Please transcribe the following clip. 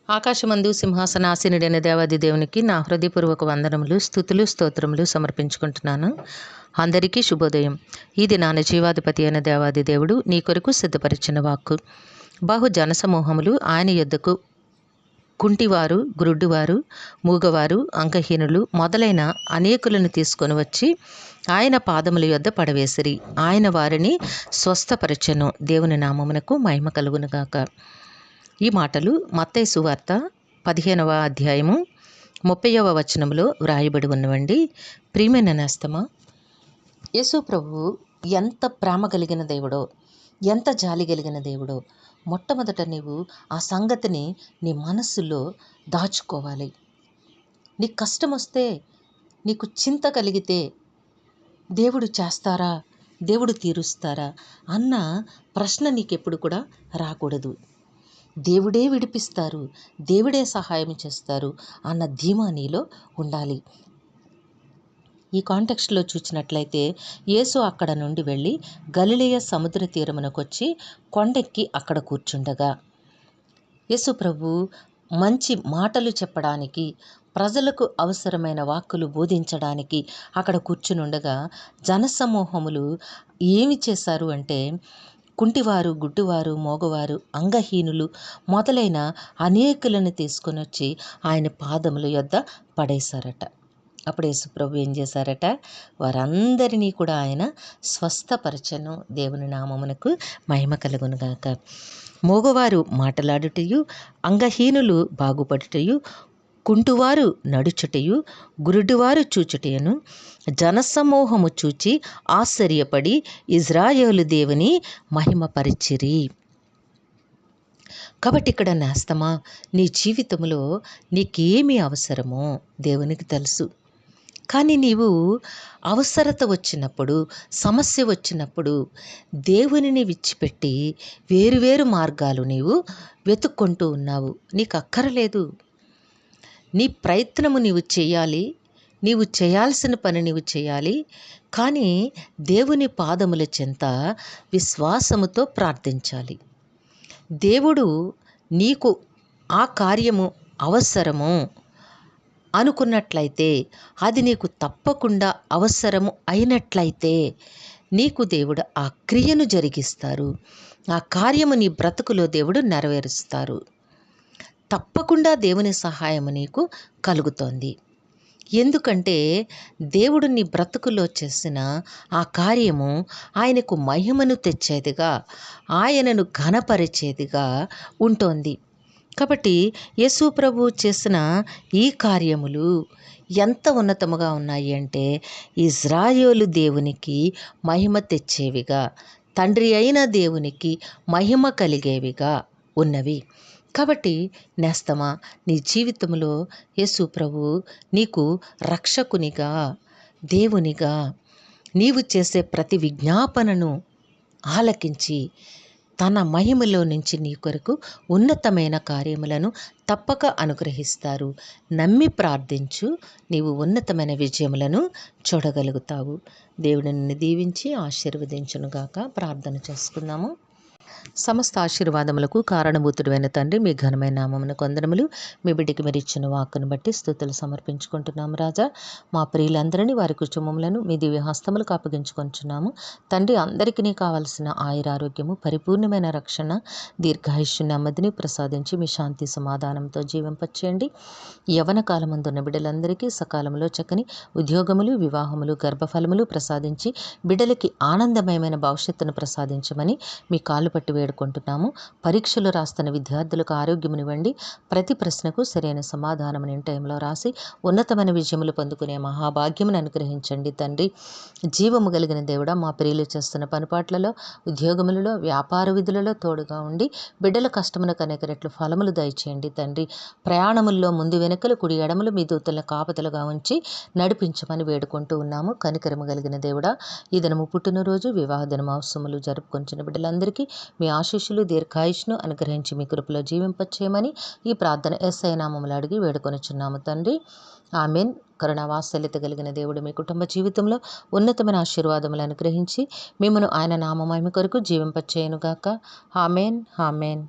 ఆకాశమందు సింహాసనాసీనుడైన దేవాది దేవునికి నా హృదయపూర్వక వందనములు, స్తుతులు, స్తోత్రములు సమర్పించుకుంటున్నాను. అందరికీ శుభోదయం. ఇది నా జీవాధిపతి అయిన దేవాది దేవుడు నీ కొరకు సిద్ధపరిచిన వాక్కు. బహు జనసమూహములు ఆయన యొద్దకు కుంటివారు, గ్రుడ్డివారు, మూగవారు, అంగహీనులు మొదలైన అనేకులను తీసుకొని వచ్చి ఆయన పాదముల యొద్ద పడవేసిరి. ఆయన వారిని స్వస్థపరచెను. దేవుని నామమునకు మహిమ కలుగునుగాక. ఈ మాటలు మత్తయి సువార్త 15వ అధ్యాయము 30వ వచనంలో వ్రాయబడి ఉన్నవండి. ప్రియమైన నేస్తమా, యేసు ప్రభువు ఎంత ప్రేమ కలిగిన దేవుడో, ఎంత జాలి కలిగిన దేవుడో మొట్టమొదట నీవు ఆ సంగతిని నీ మనస్సులో దాచుకోవాలి. నీకు కష్టం వస్తే, నీకు చింత కలిగితే దేవుడు చేస్తారా, దేవుడు తీరుస్తారా అన్న ప్రశ్న నీకెప్పుడు కూడా రాకూడదు. దేవుడే విడిపిస్తారు, దేవుడే సహాయం చేస్తారు అన్న ధీమా నీలో ఉండాలి. ఈ కాంటెక్స్ట్లో చూసినట్లయితే యేసు అక్కడ నుండి వెళ్ళి గలిలయ సముద్ర తీరమునకొచ్చి కొండెక్కి అక్కడ కూర్చుండగా, యేసు ప్రభు మంచి మాటలు చెప్పడానికి, ప్రజలకు అవసరమైన వాక్కులు బోధించడానికి అక్కడ కూర్చునుండగా జనసమూహములు ఏమి చేశారు అంటే, కుంటివారు, గుడ్డివారు, మోగవారు, అంగహీనులు మొదలైన అనేకులను తీసుకొని వచ్చి ఆయన పాదముల యొద్ద పడేశారట. అప్పుడు యేసుప్రభు ఏం చేశారట? వారందరినీ కూడా ఆయన స్వస్థపరచెను. దేవుని నామమునకు మహిమ కలుగునుగాక. మోగవారు మాటలాడుటయు, అంగహీనులు బాగుపడుటయు, కుంటువారు నడుచుటయు, గురుడివారు చూచుటయును జనసమూహము చూచి ఆశ్చర్యపడి ఇజ్రాయేలు దేవుని మహిమపరిచిరి. కాబట్టి ఇక్కడ నేస్తమా, నీ జీవితంలో నీకేమి అవసరమో దేవునికి తెలుసు. కానీ నీవు అవసరత వచ్చినప్పుడు, సమస్య వచ్చినప్పుడు దేవునిని విడిచిపెట్టి వేరువేరు మార్గాలు నీవు వెతుక్కుంటూ ఉన్నావు. నీకు అక్కరలేదు. నీ ప్రయత్నము నీవు చేయాలి, నీవు చేయాల్సిన పని నీవు చేయాలి. కానీ దేవుని పాదముల చెంత విశ్వాసముతో ప్రార్థించాలి. దేవుడు నీకు ఆ కార్యము అవసరము అనుకున్నట్లయితే, అది నీకు తప్పకుండా అవసరము అయినట్లయితే నీకు దేవుడు ఆ క్రియను జరిగిస్తారు. ఆ కార్యము నీ బ్రతుకులో దేవుడు నెరవేరుస్తారు. తప్పకుండా దేవుని సహాయము నీకు కలుగుతోంది. ఎందుకంటే దేవుడు నీ బ్రతుకులో చేసిన ఆ కార్యము ఆయనకు మహిమను తెచ్చేదిగా, ఆయనను ఘనపరిచేదిగా ఉంటుంది. కాబట్టి యేసు ప్రభు చేసిన ఈ కార్యములు ఎంత ఉన్నతముగా ఉన్నాయి అంటే, ఇజ్రాయేలు దేవునికి మహిమ తెచ్చేవిగా, తండ్రి అయిన దేవునికి మహిమ కలిగేవిగా ఉన్నవి. కాబట్టి నేస్తమా, నీ జీవితంలో యేసు ప్రభు నీకు రక్షకునిగా, దేవునిగా నీవు చేసే ప్రతి విజ్ఞాపనను ఆలకించి తన మహిమలో నుంచి నీ కొరకు ఉన్నతమైన కార్యములను తప్పక అనుగ్రహిస్తారు. నమ్మి ప్రార్థించు, నీవు ఉన్నతమైన విజయములను చూడగలుగుతావు. దేవుడు నిన్ను దీవించి ఆశీర్వదించునుగాక. ప్రార్థన చేసుకుందాము. సమస్త ఆశీర్వాదములకు కారణభూతుడైన తండ్రి, మీ ఘనమైన నామమునకు వందనములు. మీ బిడ్డకి మీరు ఇచ్చిన వాక్కును బట్టి స్తుతులు సమర్పించుకుంటున్నాము. రాజా, మా ప్రియులందరినీ, వారి కుటుంబములను మీ దివ్య హస్తములకు అప్పగించుకొంచున్నాము. తండ్రి, అందరికీ కావలసిన ఆయురారోగ్యము, పరిపూర్ణమైన రక్షణ, దీర్ఘాయుష్య నెమ్మదిని ప్రసాదించి మీ శాంతి సమాధానంతో జీవింపచేయండి. యవ్వన కాలమందున్న బిడ్డలందరికీ సకాలంలో చక్కని ఉద్యోగములు, వివాహములు, గర్భఫలములు ప్రసాదించి బిడ్డలకి ఆనందమయమైన భవిష్యత్తును ప్రసాదించమని మీ కాళ్ళు పట్టి వేడుకుంటున్నాము. పరీక్షలు రాస్తున్న విద్యార్థులకు ఆరోగ్యమునివ్వండి. ప్రతి ప్రశ్నకు సరైన సమాధానం ఇన్ టైంలో రాసి ఉన్నతమైన విజయములు పొందుకునే మహాభాగ్యమును అనుగ్రహించండి. తండ్రి, జీవము కలిగిన దేవుడా, మా ప్రియులు చేస్తున్న పనిపాట్లలో, ఉద్యోగములలో, వ్యాపార విధులలో తోడుగా ఉండి బిడ్డల కష్టమునకు అనేక రెట్లు ఫలములు దయచేయండి. తండ్రి, ప్రయాణముల్లో ముందు వెనుకలు, కుడి ఎడములు మీ దూతలను కాపతలుగా ఉంచి నడిపించమని వేడుకుంటూ ఉన్నాము. కనికరము కలిగిన దేవుడా, ఈ దినము పుట్టినరోజు, వివాహ దినమోత్సవములు జరుపుకొంచిన బిడ్డలందరికీ మీ ఆశీస్సులు దీర్ఘాయుష్ను అనుగ్రహించి మీ కృపలో జీవింపచేయమని ఈ ప్రార్థన యేసయ్య నామములో అడిగి వేడుకొనుచున్నాము తండ్రి. ఆమెన్. కరుణావాత్సల్యత కలిగిన దేవుడు మీ కుటుంబ జీవితంలో ఉన్నతమైన ఆశీర్వాదములు అనుగ్రహించి మిమ్మను ఆయన నామ మహిమ కొరకు జీవింపచేయునుగాక. ఆమెన్. ఆమెన్.